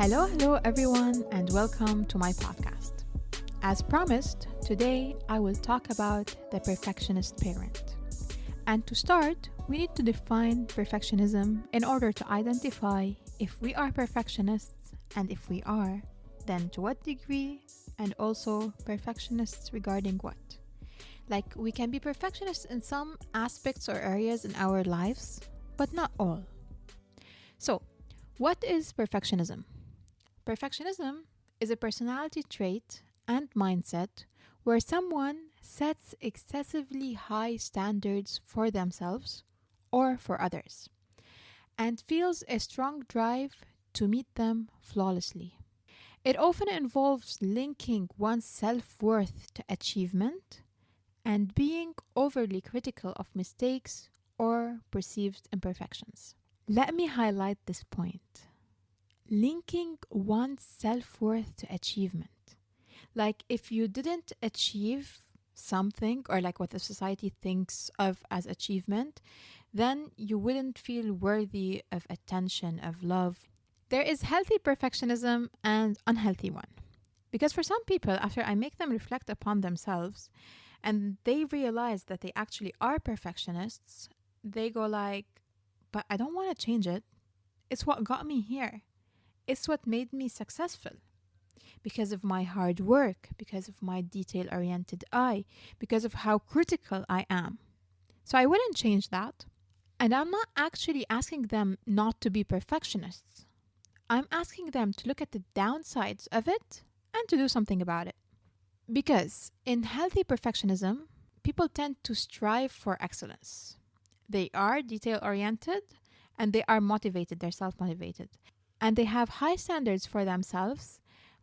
Hello, everyone, and welcome to my podcast. As promised, today I will talk about the perfectionist parent. And to start, we need to define perfectionism in order to identify if we are perfectionists, and if we are, then to what degree, and also perfectionists regarding what. Like, we can be perfectionists in some aspects or areas in our lives, but not all. So, what is perfectionism? Perfectionism is a personality trait and mindset where someone sets excessively high standards for themselves or for others and feels a strong drive to meet them flawlessly. It often involves linking one's self-worth to achievement and being overly critical of mistakes or perceived imperfections. Let me highlight this point. Linking one's self-worth to achievement. Like, if you didn't achieve something, or like what the society thinks of as achievement, then you wouldn't feel worthy of attention, of love. There is healthy perfectionism and unhealthy one. Because for some people, after I make them reflect upon themselves and they realize that they actually are perfectionists, they go like, but I don't want to change it. It's what got me here. It's what made me successful. Because of my hard work, because of my detail-oriented eye, because of how critical I am. So I wouldn't change that. And I'm not actually asking them not to be perfectionists. I'm asking them to look at the downsides of it and to do something about it. Because in healthy perfectionism, people tend to strive for excellence. They are detail-oriented and they are motivated, they're self-motivated. And they have high standards for themselves,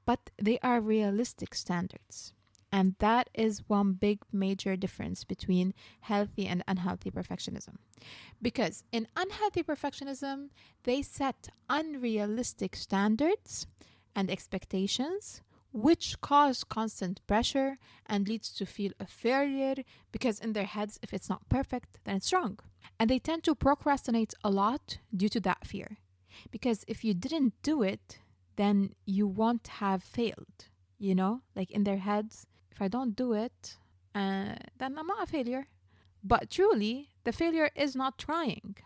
but they are realistic standards. And that is one big major difference between healthy and unhealthy perfectionism. Because in unhealthy perfectionism, they set unrealistic standards and expectations, which cause constant pressure and leads to feel a failure, because in their heads, if it's not perfect, then it's wrong. And they tend to procrastinate a lot due to that fear. Because if you didn't do it, then you won't have failed, Like in their heads, if I don't do it, then I'm not a failure. But truly, the failure is not trying.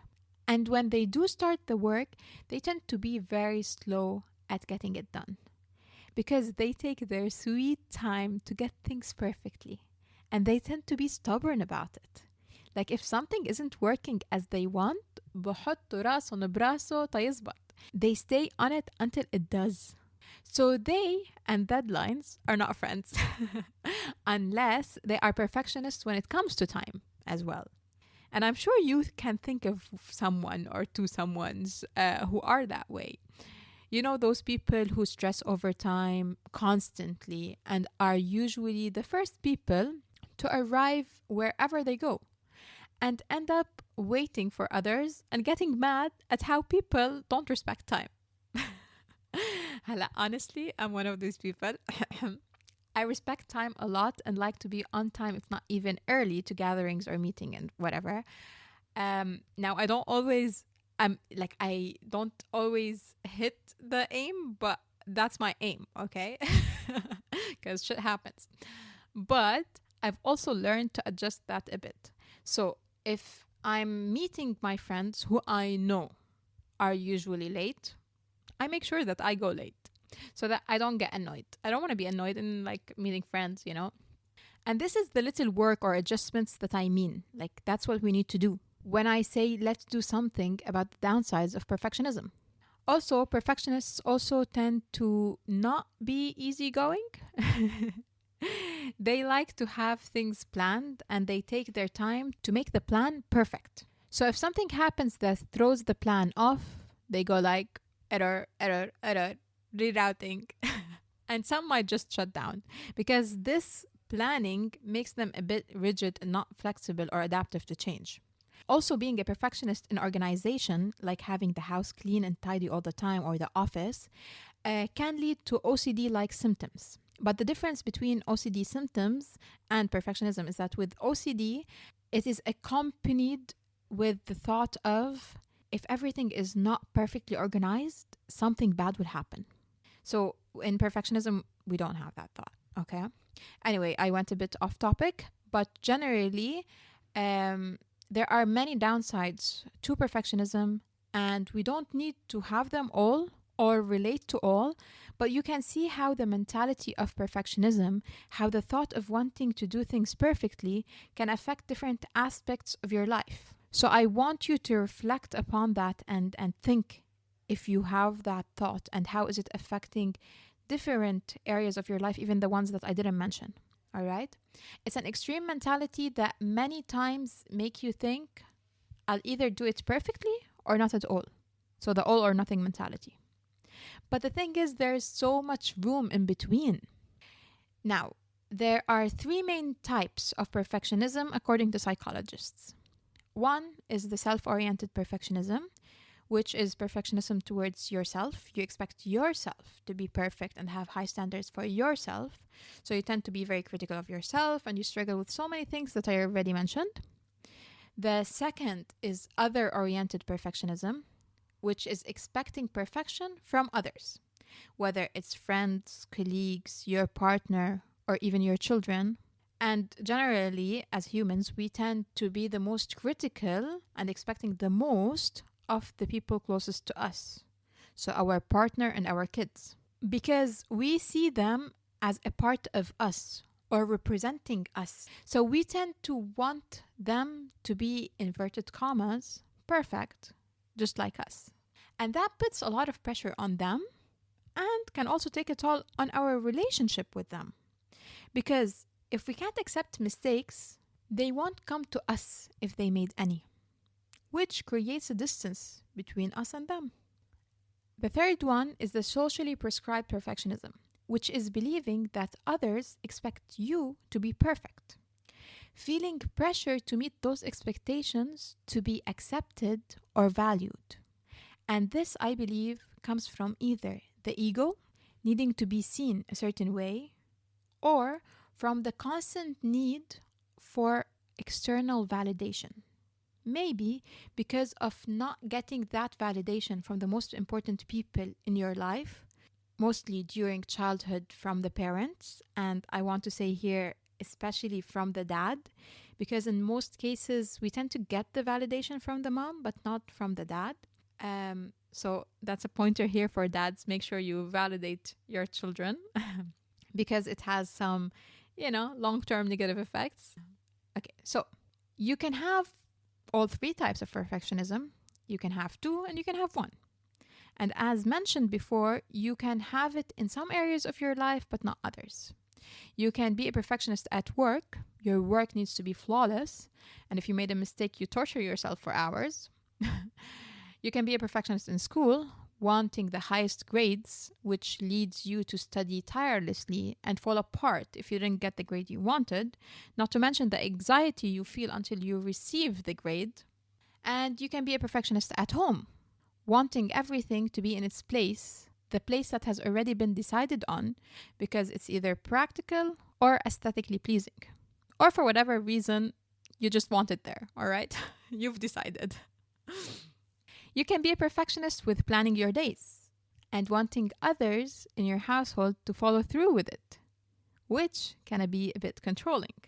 And when they do start the work, they tend to be very slow at getting it done. Because they take their sweet time to get things perfectly. And they tend to be stubborn about it. Like if something isn't working as they want, بحطوا راسهم براسه تيزبط. They stay on it until it does. So they and deadlines are not friends. Unless they are perfectionists when it comes to time as well. And I'm sure you can think of someone or two someones who are that way. You know, those people who stress over time constantly and are usually the first people to arrive wherever they go and end up waiting for others and getting mad at how people don't respect time. Honestly, I'm one of those people. I respect time a lot and like to be on time, if not even early, to gatherings or meeting and whatever. Now, I don't always hit the aim, but that's my aim, okay? Because shit happens. But I've also learned to adjust that a bit. So if I'm meeting my friends who I know are usually late, I make sure that I go late so that I don't get annoyed. I don't want to be annoyed in meeting friends, And this is the little work or adjustments that I mean. Like, that's what we need to do when I say let's do something about the downsides of perfectionism. Also, perfectionists also tend to not be easygoing. They like to have things planned and they take their time to make the plan perfect. So if something happens that throws the plan off, they go like, error, rerouting. And some might just shut down because this planning makes them a bit rigid and not flexible or adaptive to change. Also, being a perfectionist in organization, like having the house clean and tidy all the time or the office, can lead to OCD-like symptoms. But the difference between OCD symptoms and perfectionism is that with OCD, it is accompanied with the thought of, if everything is not perfectly organized, something bad will happen. So in perfectionism, we don't have that thought. Okay. Anyway, I went a bit off topic, but generally, there are many downsides to perfectionism, and we don't need to have them all or relate to all, but you can see how the mentality of perfectionism, how the thought of wanting to do things perfectly can affect different aspects of your life. So I want you to reflect upon that and think if you have that thought and how is it affecting different areas of your life, even the ones that I didn't mention. All right? It's an extreme mentality that many times make you think, I'll either do it perfectly or not at all. So the all or nothing mentality. But the thing is, there's so much room in between. Now, there are three main types of perfectionism according to psychologists. One is the self-oriented perfectionism, which is perfectionism towards yourself. You expect yourself to be perfect and have high standards for yourself. So you tend to be very critical of yourself and you struggle with so many things that I already mentioned. The second is other-oriented perfectionism, which is expecting perfection from others, whether it's friends, colleagues, your partner, or even your children. And generally, as humans, we tend to be the most critical and expecting the most of the people closest to us, so our partner and our kids, because we see them as a part of us or representing us. So we tend to want them to be, inverted commas, perfect, just like us. And that puts a lot of pressure on them and can also take a toll on our relationship with them. Because if we can't accept mistakes, they won't come to us if they made any, which creates a distance between us and them. The third one is the socially prescribed perfectionism, which is believing that others expect you to be perfect, feeling pressure to meet those expectations to be accepted or valued. And this, I believe, comes from either the ego, needing to be seen a certain way, or from the constant need for external validation. Maybe because of not getting that validation from the most important people in your life, mostly during childhood from the parents, and I want to say here, especially from the dad, because in most cases we tend to get the validation from the mom, but not from the dad. So that's a pointer here for dads. Make sure you validate your children because it has some, long-term negative effects. Okay, so you can have all three types of perfectionism. You can have two and you can have one. And as mentioned before, you can have it in some areas of your life, but not others. You can be a perfectionist at work. Your work needs to be flawless. And if you made a mistake, you torture yourself for hours. You can be a perfectionist in school, wanting the highest grades, which leads you to study tirelessly and fall apart if you didn't get the grade you wanted, not to mention the anxiety you feel until you receive the grade. And you can be a perfectionist at home, wanting everything to be in its place, the place that has already been decided on, because it's either practical or aesthetically pleasing. Or for whatever reason, you just want it there, all right? You've decided. You can be a perfectionist with planning your days and wanting others in your household to follow through with it, which can be a bit controlling.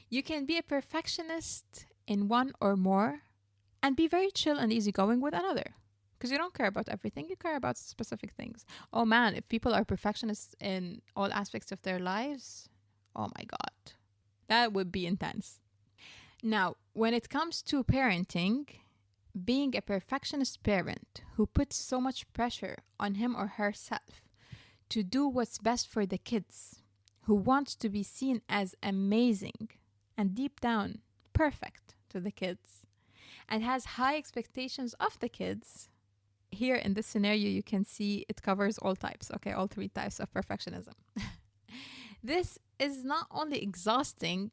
You can be a perfectionist in one or more and be very chill and easygoing with another, because you don't care about everything, you care about specific things. Oh man, if people are perfectionists in all aspects of their lives, oh my God, that would be intense. Now, when it comes to parenting, being a perfectionist parent who puts so much pressure on him or herself to do what's best for the kids, who wants to be seen as amazing and deep down perfect to the kids, and has high expectations of the kids. Here in this scenario, you can see it covers all types, okay, all three types of perfectionism. This is not only exhausting,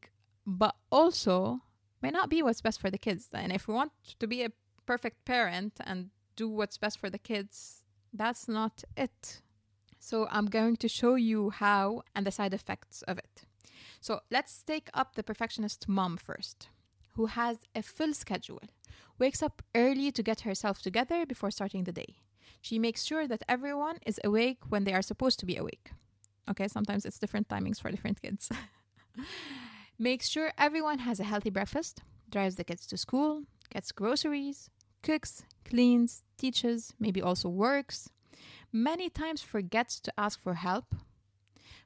but also may not be what's best for the kids. And if we want to be a perfect parent and do what's best for the kids, that's not it. So I'm going to show you how and the side effects of it. So let's take up the perfectionist mom first, who has a full schedule, wakes up early to get herself together before starting the day, She makes sure that everyone is awake when they are supposed to be awake. Okay, sometimes it's different timings for different kids. Makes sure everyone has a healthy breakfast, drives the kids to school, gets groceries, cooks, cleans, teaches, maybe also works. Many times forgets to ask for help,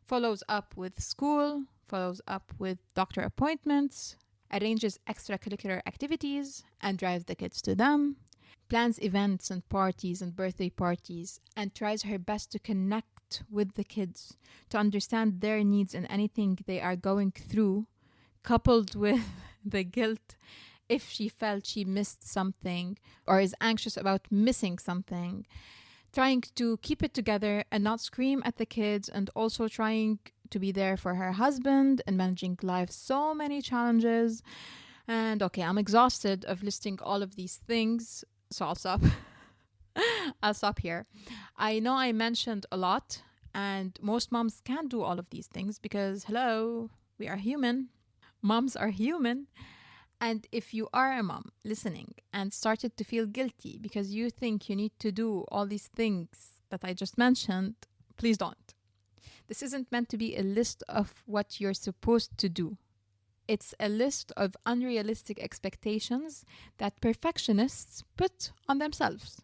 follows up with school, follows up with doctor appointments, arranges extracurricular activities and drives the kids to them, plans events and parties and birthday parties, and tries her best to connect with the kids, to understand their needs and anything they are going through, coupled with the guilt if she felt she missed something or is anxious about missing something. Trying to keep it together and not scream at the kids, and also trying to be there for her husband and managing life's so many challenges. And okay, I'm exhausted of listing all of these things, so I'll stop. I'll stop here. I know I mentioned a lot, and most moms can't do all of these things because, hello, we are human. Moms are human. And if you are a mom listening and started to feel guilty because you think you need to do all these things that I just mentioned, please don't. This isn't meant to be a list of what you're supposed to do. It's a list of unrealistic expectations that perfectionists put on themselves.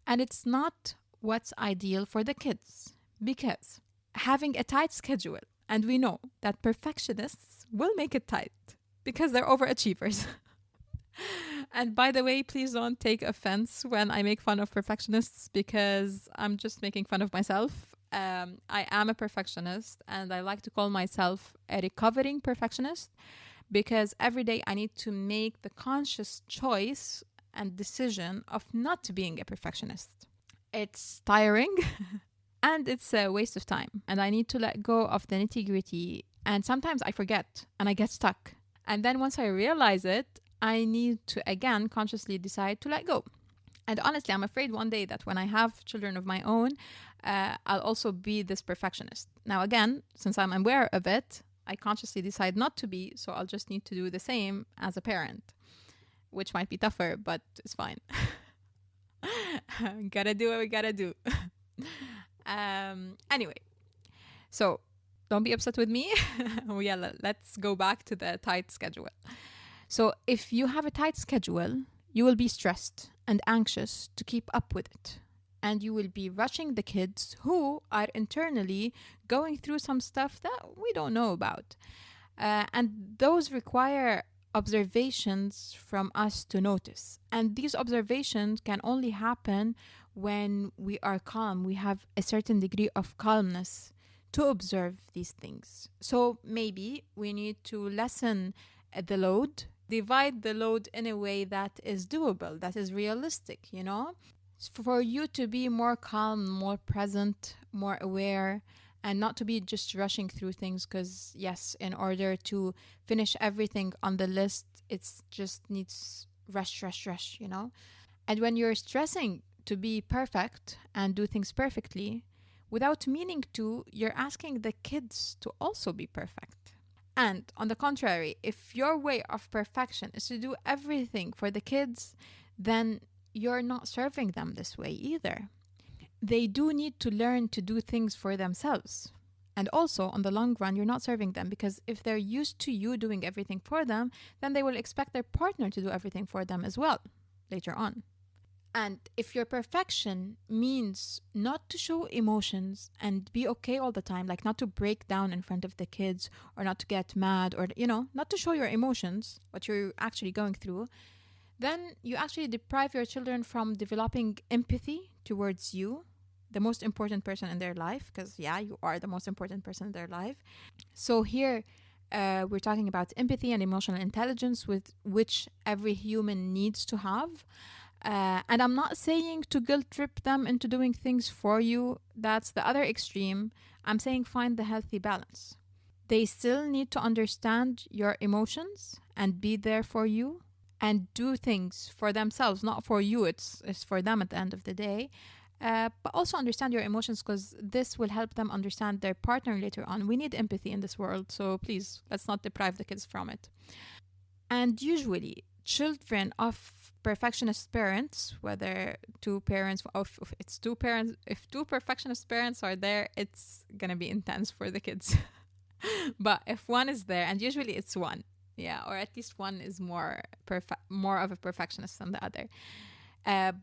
And it's not what's ideal for the kids, because having a tight schedule, and we know that perfectionists will make it tight because they're overachievers. And by the way, please don't take offense when I make fun of perfectionists, because I'm just making fun of myself. I am a perfectionist, and I like to call myself a recovering perfectionist, because every day I need to make the conscious choice and decision of not being a perfectionist. It's tiring and it's a waste of time, and I need to let go of the nitty-gritty, and sometimes I forget and I get stuck. And then once I realize it, I need to again consciously decide to let go. And honestly, I'm afraid one day that when I have children of my own, I'll also be this perfectionist. Now, again, since I'm aware of it, I consciously decide not to be, so I'll just need to do the same as a parent, which might be tougher, but it's fine. Gotta do what we gotta do. Anyway, so don't be upset with me. Yeah, let's go back to the tight schedule. So if you have a tight schedule, you will be stressed and anxious to keep up with it. And you will be rushing the kids who are internally going through some stuff that we don't know about. And those require observations from us to notice. And these observations can only happen when we are calm. We have a certain degree of calmness to observe these things. So maybe we need to lessen the load, divide the load in a way that is doable, that is realistic, you know, for you to be more calm, more present, more aware, and not to be just rushing through things, because yes, in order to finish everything on the list, it's just needs rush, you know. And when you're stressing to be perfect and do things perfectly without meaning to, you're asking the kids to also be perfect. And on the contrary, if your way of perfection is to do everything for the kids, then you're not serving them this way either. They do need to learn to do things for themselves. And also, on the long run, you're not serving them, because if they're used to you doing everything for them, then they will expect their partner to do everything for them as well later on. And if your perfection means not to show emotions and be okay all the time, like not to break down in front of the kids or not to get mad or, you know, not to show your emotions, what you're actually going through, then you actually deprive your children from developing empathy towards you, the most important person in their life, because yeah, you are the most important person in their life. So here we're talking about empathy and emotional intelligence, with which every human needs to have. And I'm not saying to guilt trip them into doing things for you. That's the other extreme. I'm saying find the healthy balance. They still need to understand your emotions and be there for you and do things for themselves, not for you. It's for them at the end of the day. But also understand your emotions, because this will help them understand their partner later on. We need empathy in this world, so please, let's not deprive the kids from it. And usually, children of perfectionist parents, whether two parents, if it's two parents, if two perfectionist parents are there, it's gonna be intense for the kids. But if one is there, and usually it's one, yeah, or at least one is more of a perfectionist than the other.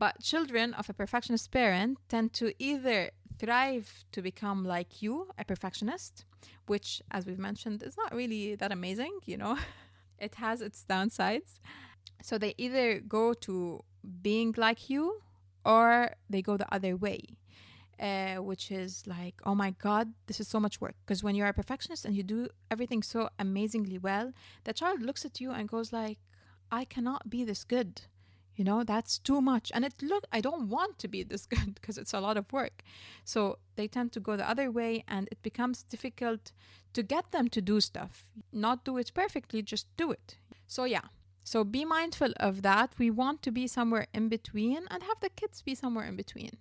But children of a perfectionist parent tend to either thrive to become like you, a perfectionist, which, as we've mentioned, is not really that amazing, It has its downsides. So they either go to being like you or they go the other way, which is like, oh my God, this is so much work. Because when you're a perfectionist and you do everything so amazingly well, the child looks at you and goes like, I cannot be this good. That's too much. And I don't want to be this good because it's a lot of work. So they tend to go the other way, and it becomes difficult to get them to do stuff. Not do it perfectly, just do it. So yeah. So be mindful of that. We want to be somewhere in between and have the kids be somewhere in between.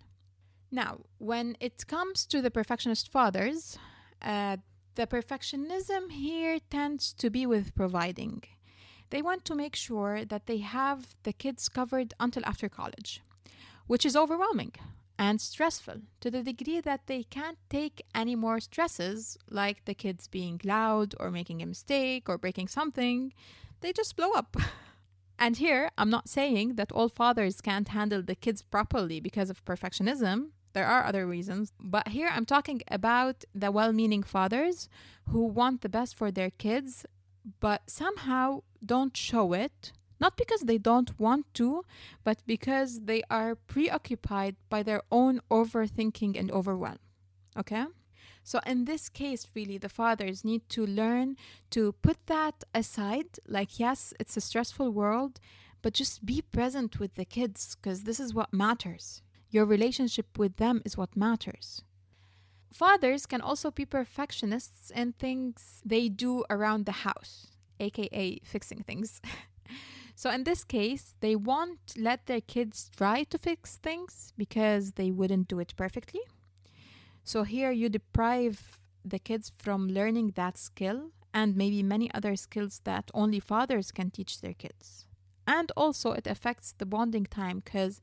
Now, when it comes to the perfectionist fathers, the perfectionism here tends to be with providing. They want to make sure that they have the kids covered until after college, which is overwhelming and stressful to the degree that they can't take any more stresses, like the kids being loud or making a mistake or breaking something. They just blow up. And here, I'm not saying that all fathers can't handle the kids properly because of perfectionism. There are other reasons. But here, I'm talking about the well-meaning fathers who want the best for their kids, but somehow don't show it, not because they don't want to, but because they are preoccupied by their own overthinking and overwhelm. Okay? So in this case, really, the fathers need to learn to put that aside. Like, yes, it's a stressful world, but just be present with the kids, because this is what matters. Your relationship with them is what matters. Fathers can also be perfectionists in things they do around the house, aka fixing things. So in this case, they won't let their kids try to fix things because they wouldn't do it perfectly. So here you deprive the kids from learning that skill and maybe many other skills that only fathers can teach their kids. And also it affects the bonding time because,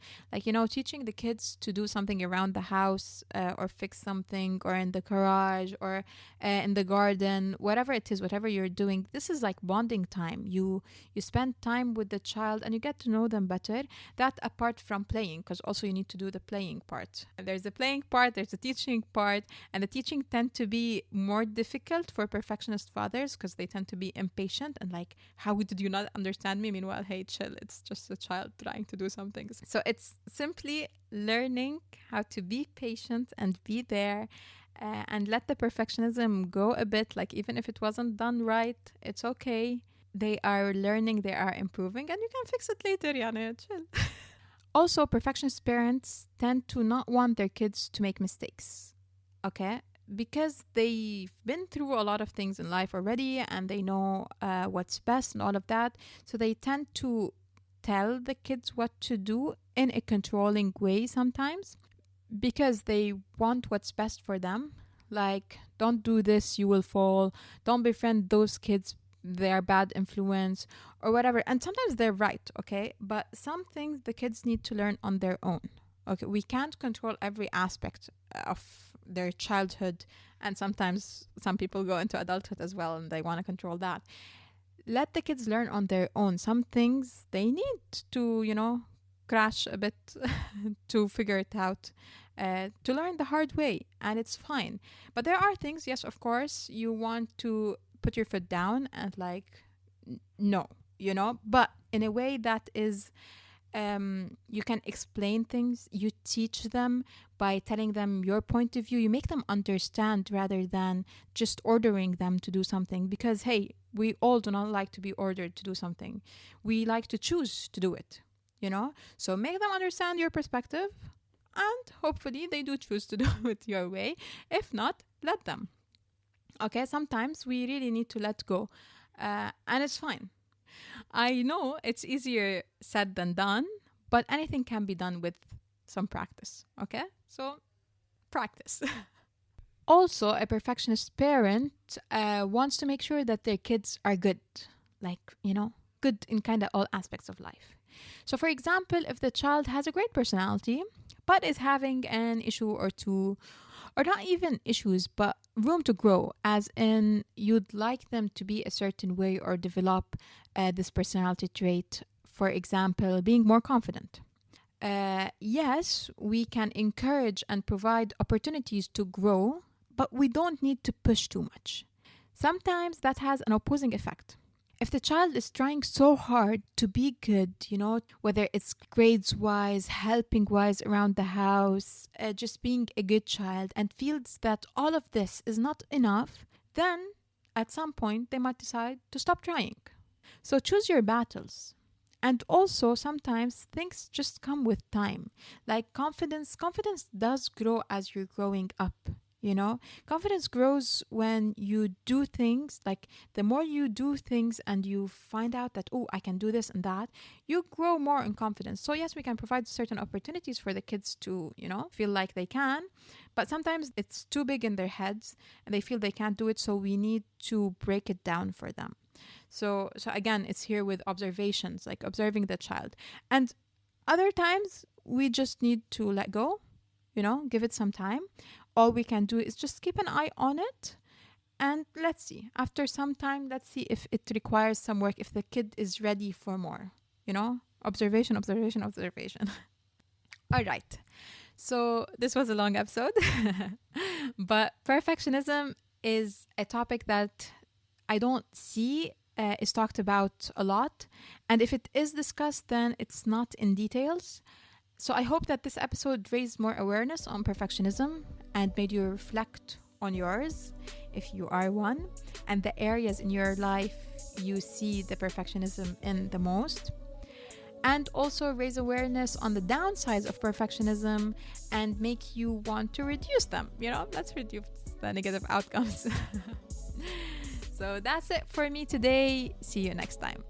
teaching the kids to do something around the house or fix something or in the garage or in the garden, whatever it is, whatever you're doing, this is like bonding time. You spend time with the child and you get to know them better. That apart from playing, because also you need to do the playing part. And there's the playing part, there's the teaching part, and the teaching tend to be more difficult for perfectionist fathers because they tend to be impatient and like, how did you not understand me? Meanwhile, hey, chill, it's just a child trying to do something. So it's simply learning how to be patient and be there and let the perfectionism go a bit. Like, even if it wasn't done right, it's okay. They are learning, they are improving, and you can fix it later, Yana, chill. Also, perfectionist parents tend to not want their kids to make mistakes, okay? Because they've been through a lot of things in life already and they know what's best and all of that. So they tend to tell the kids what to do in a controlling way sometimes because they want what's best for them. Like, don't do this, you will fall. Don't befriend those kids, they are bad influence or whatever. And sometimes they're right, okay? But some things the kids need to learn on their own. Okay, we can't control every aspect of their childhood, and sometimes some people go into adulthood as well and they want to control that. Let the kids learn on their own. Some things they need to, crash a bit to figure it out, to learn the hard way, and it's fine. But there are things, yes, of course, you want to put your foot down and like, no, but in a way that is you can explain things, you teach them by telling them your point of view, you make them understand rather than just ordering them to do something, because hey, we all do not like to be ordered to do something. We like to choose to do it, so make them understand your perspective and hopefully they do choose to do it your way. If not, let them. Okay, sometimes we really need to let go, and it's fine. I know it's easier said than done, but anything can be done with some practice, okay? So, practice. Also, a perfectionist parent wants to make sure that their kids are good, like, good in kind of all aspects of life. So, for example, if the child has a great personality, but is having an issue or two, or not even issues, but room to grow, as in you'd like them to be a certain way or develop this personality trait, for example, being more confident. Yes, we can encourage and provide opportunities to grow, but we don't need to push too much. Sometimes that has an opposing effect. If the child is trying so hard to be good, whether it's grades wise, helping wise around the house, just being a good child, and feels that all of this is not enough, then at some point they might decide to stop trying. So choose your battles. And also, sometimes things just come with time. Like confidence does grow as you're growing up. Confidence grows when you do things. Like the more you do things and you find out that, oh, I can do this and that, you grow more in confidence. So yes, we can provide certain opportunities for the kids to, feel like they can, but sometimes it's too big in their heads and they feel they can't do it. So we need to break it down for them. So again, it's here with observations, like observing the child. And other times we just need to let go, give it some time. All we can do is just keep an eye on it. And let's see, after some time, let's see if it requires some work, if the kid is ready for more, observation. All right. So this was a long episode, but perfectionism is a topic that I don't see is talked about a lot. And if it is discussed, then it's not in details. So I hope that this episode raised more awareness on perfectionism and made you reflect on yours, if you are one, and the areas in your life you see the perfectionism in the most. And also raise awareness on the downsides of perfectionism and make you want to reduce them. Let's reduce the negative outcomes. So that's it for me today. See you next time.